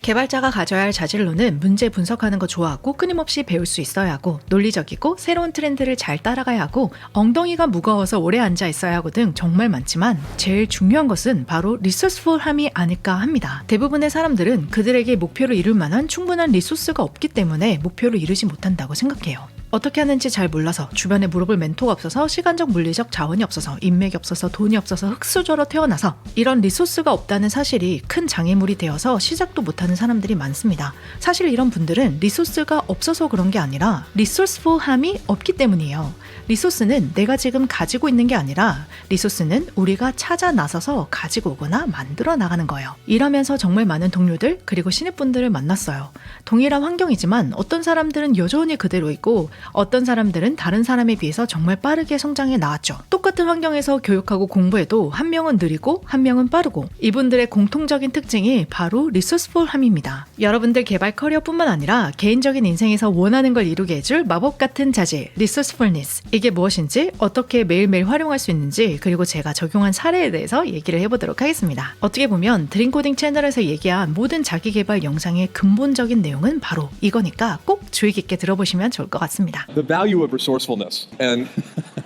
개발자가 가져야 할 자질로는 문제 분석하는 거 좋아하고 끊임없이 배울 수 있어야 하고 논리적이고 새로운 트렌드를 잘 따라가야 하고 엉덩이가 무거워서 오래 앉아 있어야 하고 등 정말 많지만 제일 중요한 것은 바로 리소스풀함이 아닐까 합니다. 대부분의 사람들은 그들에게 목표를 이룰 만한 충분한 리소스가 없기 때문에 목표를 이루지 못한다고 생각해요. 어떻게 하는지 잘 몰라서 주변에 물어볼 멘토가 없어서 시간적 물리적 자원이 없어서 인맥이 없어서 돈이 없어서 흙수저로 태어나서 이런 리소스가 없다는 사실이 큰 장애물이 되어서 시작도 못하는 사람들이 많습니다. 사실 이런 분들은 리소스가 없어서 그런 게 아니라 리소스풀함이 없기 때문이에요. 리소스는 내가 지금 가지고 있는 게 아니라 리소스는 우리가 찾아 나서서 가지고 오거나 만들어 나가는 거예요. 일하면서 정말 많은 동료들 그리고 신입분들을 만났어요. 동일한 환경이지만 어떤 사람들은 여전히 그대로 있고 어떤 사람들은 다른 사람에 비해서 정말 빠르게 성장해 나왔죠. 똑같은 환경에서 교육하고 공부해도 한 명은 느리고 한 명은 빠르고 이분들의 공통적인 특징이 바로 리소스풀함입니다. 여러분들 개발 커리어뿐만 아니라 개인적인 인생에서 원하는 걸 이루게 해줄 마법 같은 자질, 리소스풀니스. 이게 무엇인지 어떻게 매일매일 활용할 수 있는지 그리고 제가 적용한 사례에 대해서 얘기를 해보도록 하겠습니다. 어떻게 보면 드림코딩 채널에서 얘기한 모든 자기개발 영상의 근본적인 내용은 바로 이거니까 꼭 주의 깊게 들어보시면 좋을 것 같습니다. The value of resourcefulness and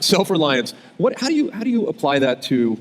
self-reliance. How do you apply that to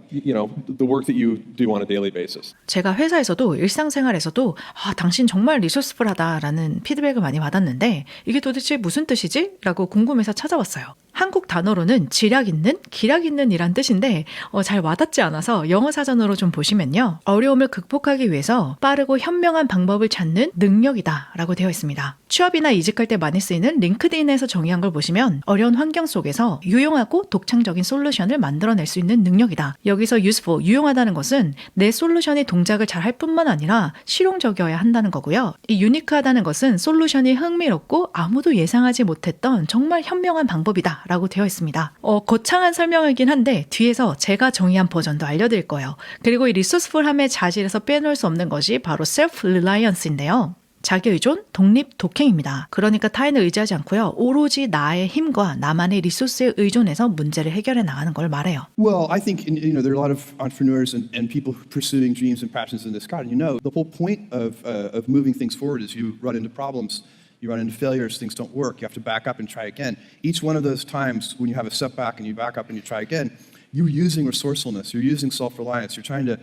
the work that you do on a daily basis? 제가 회사에서도 일상생활에서도 당신 정말 리소스풀하다라는 피드백을 많이 받았는데 이게 도대체 무슨 뜻이지? 라고 궁금해서 찾아봤어요. 한국 단어로는 지략 있는, 기략 있는 이란 뜻인데 잘 와닿지 않아서 영어 사전으로 좀 보시면요. 어려움을 극복하기 위해서 빠르고 현명한 방법을 찾는 능력이다 라고 되어 있습니다. 취업이나 이직할 때 많이 쓰이는 링크드인에서 정의한 걸 보시면 어려운 환경 속에서 유용하고 독창적인 솔루션을 만들어낼 수 있는 능력이다. 여기서 useful, 유용하다는 것은 내 솔루션이 동작을 잘 할 뿐만 아니라 실용적이어야 한다는 거고요. 이 유니크하다는 것은 솔루션이 흥미롭고 아무도 예상하지 못했던 정말 현명한 방법이다 라고 되어 있습니다. 거창한 설명이긴 한데 뒤에서 제가 정의한 버전도 알려드릴 거예요. 그리고 이 리소스풀함의 자질에서 빼놓을 수 없는 것이 바로 self-reliance인데요. 자기의존, 독립, 독행입니다. 그러니까 타인을 의지하지 않고요. 오로지 나의 힘과 나만의 리소스에 의존해서 문제를 해결해 나가는 걸 말해요. Well, I think there are a lot of entrepreneurs and people pursuing dreams and passions in this God. The whole point of moving things forward is you run into problems. You run into failures, things don't work, you have to back up and try again. Each one of those times when you have a setback and you back up and you try again, you're using resourcefulness, you're using self-reliance, you're trying to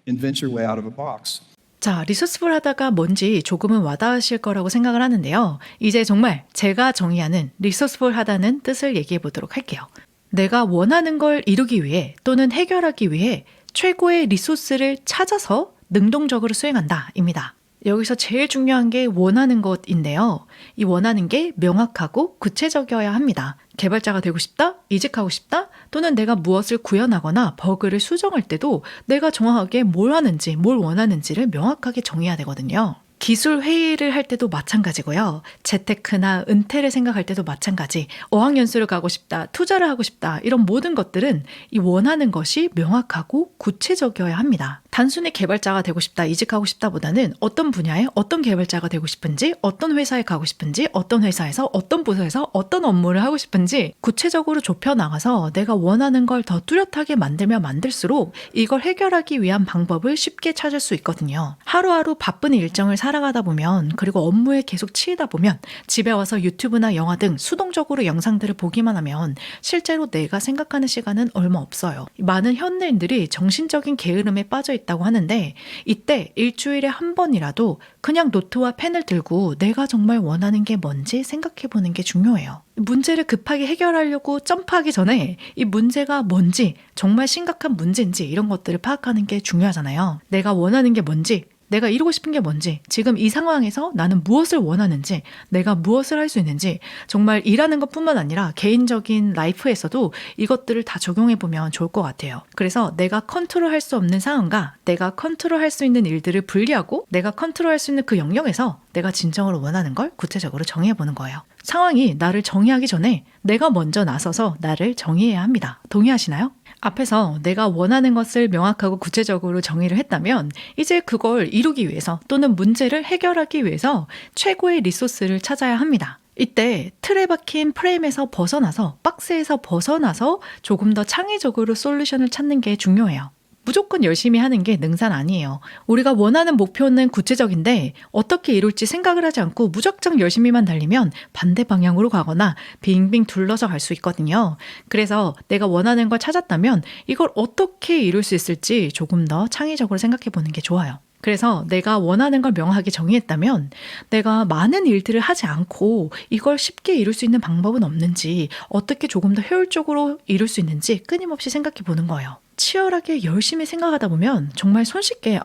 invent your way out of a box. 자, 리소스풀하다가 뭔지 조금은 와닿으실 거라고 생각을 하는데요. 이제 정말 제가 정의하는 리소스풀하다는 뜻을 얘기해 보도록 할게요. 내가 원하는 걸 이루기 위해 또는 해결하기 위해 최고의 리소스를 찾아서 능동적으로 수행한다 입니다. 여기서 제일 중요한 게 원하는 것인데요. 이 원하는 게 명확하고 구체적이어야 합니다. 개발자가 되고 싶다? 이직하고 싶다? 또는 내가 무엇을 구현하거나 버그를 수정할 때도 내가 정확하게 뭘 하는지, 뭘 원하는지를 명확하게 정해야 되거든요. 기술 회의를 할 때도 마찬가지고요. 재테크나 은퇴를 생각할 때도 마찬가지. 어학연수를 가고 싶다, 투자를 하고 싶다 이런 모든 것들은 이 원하는 것이 명확하고 구체적이어야 합니다. 단순히 개발자가 되고 싶다, 이직하고 싶다보다는 어떤 분야에 어떤 개발자가 되고 싶은지, 어떤 회사에 가고 싶은지, 어떤 회사에서 어떤 부서에서 어떤 업무를 하고 싶은지 구체적으로 좁혀나가서 내가 원하는 걸 더 뚜렷하게 만들면 만들수록 이걸 해결하기 위한 방법을 쉽게 찾을 수 있거든요. 하루하루 바쁜 일정을 살아가다 보면 그리고 업무에 계속 치이다 보면 집에 와서 유튜브나 영화 등 수동적으로 영상들을 보기만 하면 실제로 내가 생각하는 시간은 얼마 없어요. 많은 현대인들이 정신적인 게으름에 빠져 있다고 하는데 이때 일주일에 한 번이라도 그냥 노트와 펜을 들고 내가 정말 원하는 게 뭔지 생각해 보는 게 중요해요. 문제를 급하게 해결하려고 점프하기 전에 이 문제가 뭔지, 정말 심각한 문제인지 이런 것들을 파악하는 게 중요하잖아요. 내가 원하는 게 뭔지, 내가 이루고 싶은 게 뭔지, 지금 이 상황에서 나는 무엇을 원하는지, 내가 무엇을 할 수 있는지, 정말 일하는 것뿐만 아니라 개인적인 라이프에서도 이것들을 다 적용해보면 좋을 것 같아요. 그래서 내가 컨트롤할 수 없는 상황과 내가 컨트롤할 수 있는 일들을 분리하고 내가 컨트롤할 수 있는 그 영역에서 내가 진정으로 원하는 걸 구체적으로 정해보는 거예요. 상황이 나를 정의하기 전에 내가 먼저 나서서 나를 정의해야 합니다. 동의하시나요? 앞에서 내가 원하는 것을 명확하고 구체적으로 정의를 했다면 이제 그걸 이루기 위해서 또는 문제를 해결하기 위해서 최고의 리소스를 찾아야 합니다. 이때 틀에 박힌 프레임에서 벗어나서 박스에서 벗어나서 조금 더 창의적으로 솔루션을 찾는 게 중요해요. 무조건 열심히 하는 게 능사는 아니에요. 우리가 원하는 목표는 구체적인데 어떻게 이룰지 생각을 하지 않고 무작정 열심히만 달리면 반대 방향으로 가거나 빙빙 둘러서 갈 수 있거든요. 그래서 내가 원하는 걸 찾았다면 이걸 어떻게 이룰 수 있을지 조금 더 창의적으로 생각해 보는 게 좋아요. 그래서 내가 원하는 걸 명확하게 정의했다면 내가 많은 일들을 하지 않고 이걸 쉽게 이룰 수 있는 방법은 없는지, 어떻게 조금 더 효율적으로 이룰 수 있는지 끊임없이 생각해 보는 거예요. 치열하게 열심히 생각하다 보면 정말 손쉽게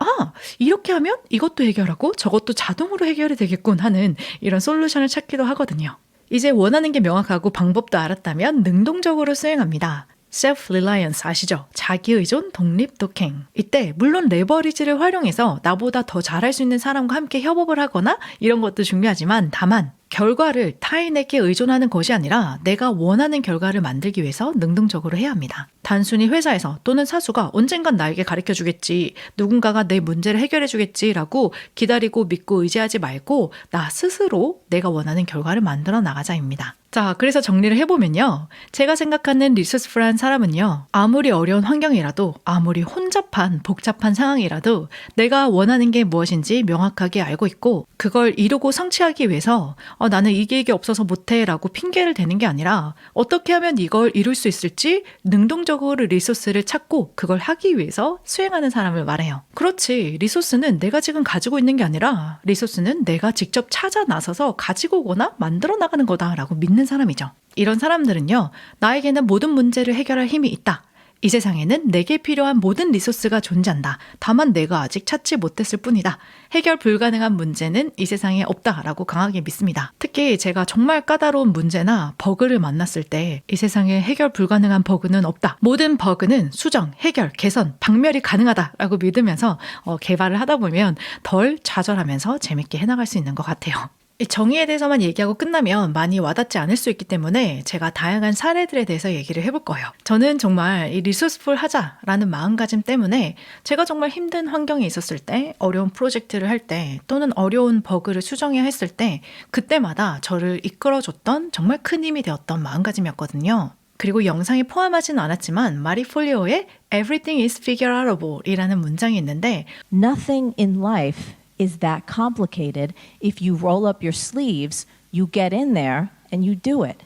이렇게 하면 이것도 해결하고 저것도 자동으로 해결이 되겠군 하는 이런 솔루션을 찾기도 하거든요. 이제 원하는 게 명확하고 방법도 알았다면 능동적으로 수행합니다. self-reliance 아시죠? 자기의존, 독립독행. 이때 물론 레버리지를 활용해서 나보다 더 잘할 수 있는 사람과 함께 협업을 하거나 이런 것도 중요하지만, 다만 결과를 타인에게 의존하는 것이 아니라 내가 원하는 결과를 만들기 위해서 능동적으로 해야 합니다. 단순히 회사에서 또는 사수가 언젠간 나에게 가르쳐주겠지, 누군가가 내 문제를 해결해주겠지라고 기다리고 믿고 의지하지 말고 나 스스로 내가 원하는 결과를 만들어 나가자입니다. 자, 그래서 정리를 해보면요. 제가 생각하는 리소스풀한 사람은요. 아무리 어려운 환경이라도, 아무리 혼잡한 복잡한 상황이라도 내가 원하는 게 무엇인지 명확하게 알고 있고, 그걸 이루고 성취하기 위해서 나는 이 계획이 없어서 못해 라고 핑계를 대는 게 아니라 어떻게 하면 이걸 이룰 수 있을지 능동적으로 리소스를 찾고 그걸 하기 위해서 수행하는 사람을 말해요. 그렇지, 리소스는 내가 지금 가지고 있는 게 아니라 리소스는 내가 직접 찾아 나서서 가지고 오거나 만들어 나가는 거다라고 믿는 사람이죠. 이런 사람들은요, 나에게는 모든 문제를 해결할 힘이 있다. 이 세상에는 내게 필요한 모든 리소스가 존재한다. 다만 내가 아직 찾지 못했을 뿐이다. 해결 불가능한 문제는 이 세상에 없다라고 강하게 믿습니다. 특히 제가 정말 까다로운 문제나 버그를 만났을 때 이 세상에 해결 불가능한 버그는 없다. 모든 버그는 수정, 해결, 개선, 박멸이 가능하다라고 믿으면서 개발을 하다 보면 덜 좌절하면서 재밌게 해나갈 수 있는 것 같아요. 이 정의에 대해서만 얘기하고 끝나면 많이 와닿지 않을 수 있기 때문에 제가 다양한 사례들에 대해서 얘기를 해볼 거예요. 저는 정말 이 리소스풀 하자라는 마음가짐 때문에 제가 정말 힘든 환경에 있었을 때, 어려운 프로젝트를 할 때, 또는 어려운 버그를 수정해야 했을 때 그때마다 저를 이끌어줬던 정말 큰 힘이 되었던 마음가짐이었거든요. 그리고 영상에 포함하진 않았지만 마리 폴리오의 Everything is figureoutable 이라는 문장이 있는데, Nothing in life is that complicated. If you roll up your sleeves, you get in there and you do it.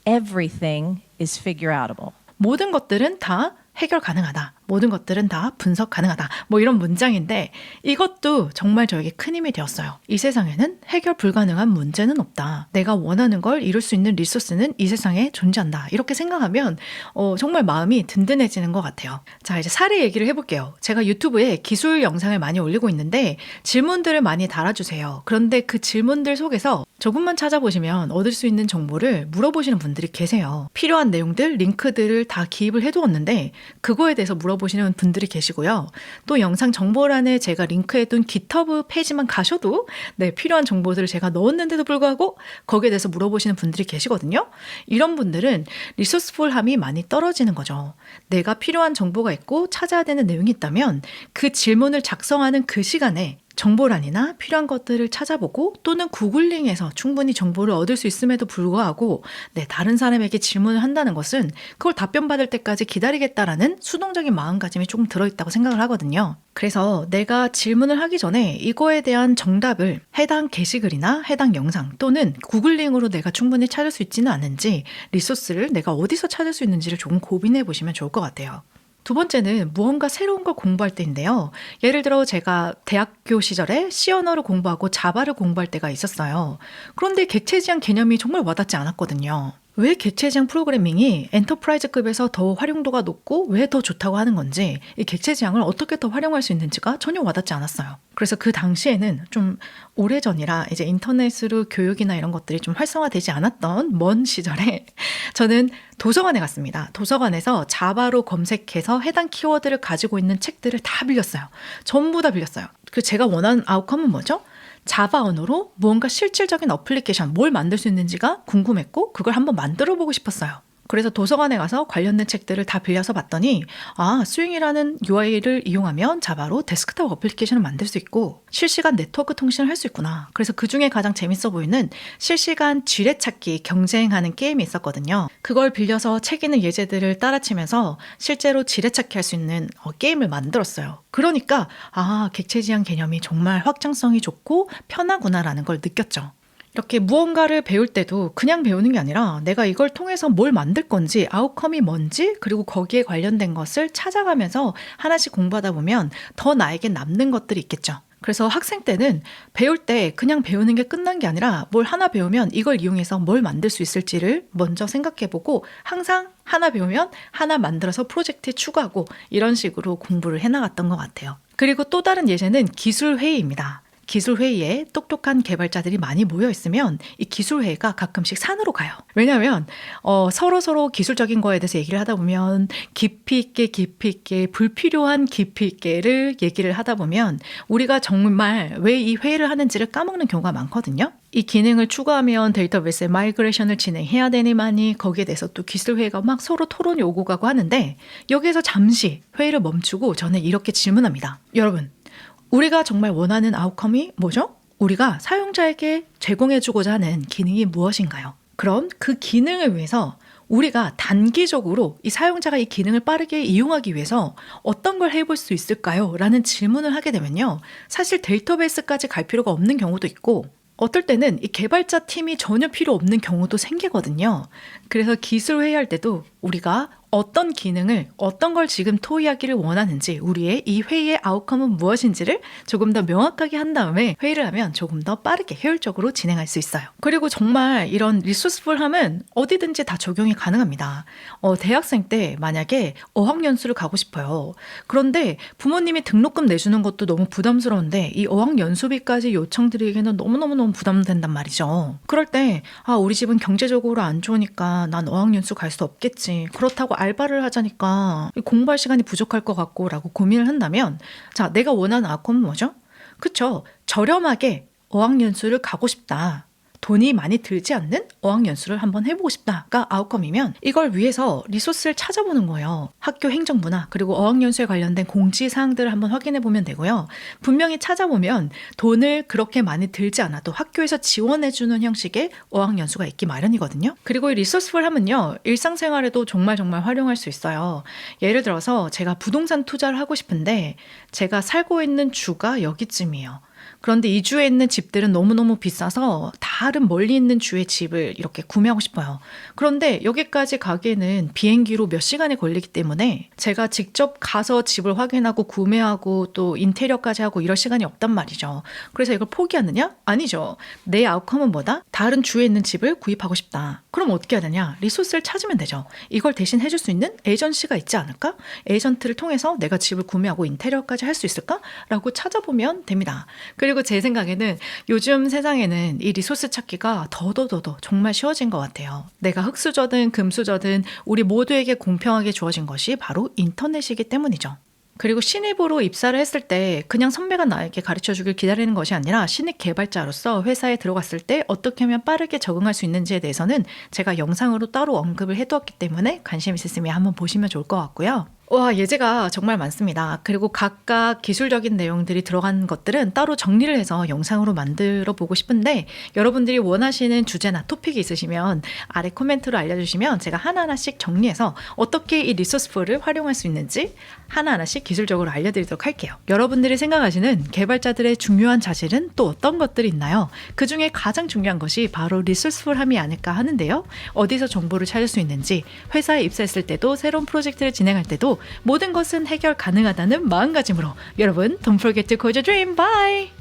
Everything is figure-outable. 모든 것들은 다 해결 가능하다. 모든 것들은 다 분석 가능하다. 뭐 이런 문장인데 이것도 정말 저에게 큰 힘이 되었어요. 이 세상에는 해결 불가능한 문제는 없다. 내가 원하는 걸 이룰 수 있는 리소스는 이 세상에 존재한다. 이렇게 생각하면 정말 마음이 든든해지는 것 같아요. 자, 이제 사례 얘기를 해볼게요. 제가 유튜브에 기술 영상을 많이 올리고 있는데 질문들을 많이 달아주세요. 그런데 그 질문들 속에서 조금만 찾아보시면 얻을 수 있는 정보를 물어보시는 분들이 계세요. 필요한 내용들, 링크들을 다 기입을 해두었는데 그거에 대해서 물어보시는 분들이 계시고요. 또 영상 정보란에 제가 링크해둔 GitHub 페이지만 가셔도 필요한 정보들을 제가 넣었는데도 불구하고 거기에 대해서 물어보시는 분들이 계시거든요. 이런 분들은 리소스풀함이 많이 떨어지는 거죠. 내가 필요한 정보가 있고 찾아야 되는 내용이 있다면 그 질문을 작성하는 그 시간에 정보란이나 필요한 것들을 찾아보고 또는 구글링해서 충분히 정보를 얻을 수 있음에도 불구하고 다른 사람에게 질문을 한다는 것은 그걸 답변받을 때까지 기다리겠다라는 수동적인 마음가짐이 조금 들어있다고 생각을 하거든요. 그래서 내가 질문을 하기 전에 이거에 대한 정답을 해당 게시글이나 해당 영상 또는 구글링으로 내가 충분히 찾을 수 있지는 않은지, 리소스를 내가 어디서 찾을 수 있는지를 조금 고민해 보시면 좋을 것 같아요. 두 번째는 무언가 새로운 걸 공부할 때인데요. 예를 들어 제가 대학교 시절에 C 언어를 공부하고 자바를 공부할 때가 있었어요. 그런데 객체지향 개념이 정말 와닿지 않았거든요. 왜 객체지향 프로그래밍이 엔터프라이즈급에서 더 활용도가 높고 왜 더 좋다고 하는 건지, 이 객체지향을 어떻게 더 활용할 수 있는지가 전혀 와닿지 않았어요. 그래서 그 당시에는 좀 오래전이라 이제 인터넷으로 교육이나 이런 것들이 좀 활성화되지 않았던 먼 시절에 저는 도서관에 갔습니다. 도서관에서 자바로 검색해서 해당 키워드를 가지고 있는 책들을 다 빌렸어요. 전부 다 빌렸어요. 그 제가 원하는 아웃컴은 뭐죠? 자바 언어로 무언가 실질적인 어플리케이션, 뭘 만들 수 있는지가 궁금했고 그걸 한번 만들어 보고 싶었어요. 그래서 도서관에 가서 관련된 책들을 다 빌려서 봤더니 스윙이라는 UI를 이용하면 자바로 데스크톱 어플리케이션을 만들 수 있고 실시간 네트워크 통신을 할 수 있구나. 그래서 그중에 가장 재밌어 보이는 실시간 지뢰찾기 경쟁하는 게임이 있었거든요. 그걸 빌려서 책 있는 예제들을 따라치면서 실제로 지뢰찾기 할 수 있는 게임을 만들었어요. 그러니까 객체지향 개념이 정말 확장성이 좋고 편하구나라는 걸 느꼈죠. 이렇게 무언가를 배울 때도 그냥 배우는 게 아니라 내가 이걸 통해서 뭘 만들 건지, 아웃컴이 뭔지, 그리고 거기에 관련된 것을 찾아가면서 하나씩 공부하다 보면 더 나에게 남는 것들이 있겠죠. 그래서 학생 때는 배울 때 그냥 배우는 게 끝난 게 아니라 뭘 하나 배우면 이걸 이용해서 뭘 만들 수 있을지를 먼저 생각해보고 항상 하나 배우면 하나 만들어서 프로젝트에 추가하고 이런 식으로 공부를 해나갔던 것 같아요. 그리고 또 다른 예제는 기술회의입니다. 기술회의에 똑똑한 개발자들이 많이 모여 있으면 이 기술회의가 가끔씩 산으로 가요. 왜냐하면 서로 기술적인 거에 대해서 얘기를 하다 보면 깊이 있게 불필요한 깊이 있게를 얘기를 하다 보면 우리가 정말 왜 이 회의를 하는지를 까먹는 경우가 많거든요. 이 기능을 추가하면 데이터베이스에 마이그레이션을 진행해야 되니만이 거기에 대해서 또 기술회의가 막 서로 토론이 오고 가고 하는데 여기에서 잠시 회의를 멈추고 저는 이렇게 질문합니다. 여러분, 우리가 정말 원하는 아웃컴이 뭐죠? 우리가 사용자에게 제공해주고자 하는 기능이 무엇인가요? 그럼 그 기능을 위해서 우리가 단기적으로 이 사용자가 이 기능을 빠르게 이용하기 위해서 어떤 걸 해볼 수 있을까요? 라는 질문을 하게 되면요. 사실 데이터베이스까지 갈 필요가 없는 경우도 있고 어떨 때는 이 개발자 팀이 전혀 필요 없는 경우도 생기거든요. 그래서 기술 회의할 때도 우리가 어떤 기능을, 어떤 걸 지금 토의하기를 원하는지, 우리의 이 회의의 아웃컴은 무엇인지를 조금 더 명확하게 한 다음에 회의를 하면 조금 더 빠르게 효율적으로 진행할 수 있어요. 그리고 정말 이런 리소스풀함은 어디든지 다 적용이 가능합니다. 대학생 때 만약에 어학연수를 가고 싶어요. 그런데 부모님이 등록금 내주는 것도 너무 부담스러운데 이 어학연수비까지 요청드리기에는 너무너무 부담된단 말이죠. 그럴 때 우리 집은 경제적으로 안 좋으니까 난 어학연수 갈 수 없겠지. 그렇다고 알바를 하자니까 공부할 시간이 부족할 것 같고 라고 고민을 한다면 자, 내가 원하는 아웃컴은 뭐죠? 그쵸? 저렴하게 어학연수를 가고 싶다. 돈이 많이 들지 않는 어학연수를 한번 해보고 싶다가 아웃컴이면 이걸 위해서 리소스를 찾아보는 거예요. 학교 행정부나 그리고 어학연수에 관련된 공지사항들을 한번 확인해보면 되고요. 분명히 찾아보면 돈을 그렇게 많이 들지 않아도 학교에서 지원해주는 형식의 어학연수가 있기 마련이거든요. 그리고 이 리소스풀함은요. 일상생활에도 정말 활용할 수 있어요. 예를 들어서 제가 부동산 투자를 하고 싶은데 제가 살고 있는 주가 여기쯤이에요. 그런데 이 주에 있는 집들은 너무너무 비싸서 다른 멀리 있는 주의 집을 이렇게 구매하고 싶어요. 그런데 여기까지 가기에는 비행기로 몇 시간이 걸리기 때문에 제가 직접 가서 집을 확인하고 구매하고 또 인테리어까지 하고 이럴 시간이 없단 말이죠. 그래서 이걸 포기하느냐? 아니죠. 내 아웃컴은 뭐다? 다른 주에 있는 집을 구입하고 싶다. 그럼 어떻게 해야 되냐? 리소스를 찾으면 되죠. 이걸 대신 해줄 수 있는 에이전시가 있지 않을까? 에이전트를 통해서 내가 집을 구매하고 인테리어까지 할 수 있을까? 라고 찾아보면 됩니다. 그리고 제 생각에는 요즘 세상에는 이 리소스 찾기가 더 정말 쉬워진 것 같아요. 내가 흙수저든 금수저든 우리 모두에게 공평하게 주어진 것이 바로 인터넷이기 때문이죠. 그리고 신입으로 입사를 했을 때 그냥 선배가 나에게 가르쳐주길 기다리는 것이 아니라 신입 개발자로서 회사에 들어갔을 때 어떻게 하면 빠르게 적응할 수 있는지에 대해서는 제가 영상으로 따로 언급을 해두었기 때문에 관심 있으시면 한번 보시면 좋을 것 같고요. 와, 예제가 정말 많습니다. 그리고 각각 기술적인 내용들이 들어간 것들은 따로 정리를 해서 영상으로 만들어 보고 싶은데 여러분들이 원하시는 주제나 토픽이 있으시면 아래 코멘트로 알려주시면 제가 하나하나씩 정리해서 어떻게 이 리소스풀을 활용할 수 있는지 하나하나씩 기술적으로 알려드리도록 할게요. 여러분들이 생각하시는 개발자들의 중요한 자질은 또 어떤 것들이 있나요? 그 중에 가장 중요한 것이 바로 리소스풀함이 아닐까 하는데요. 어디서 정보를 찾을 수 있는지, 회사에 입사했을 때도 새로운 프로젝트를 진행할 때도 모든 것은 해결 가능하다는 마음가짐으로 여러분, don't forget to code your dream. Bye!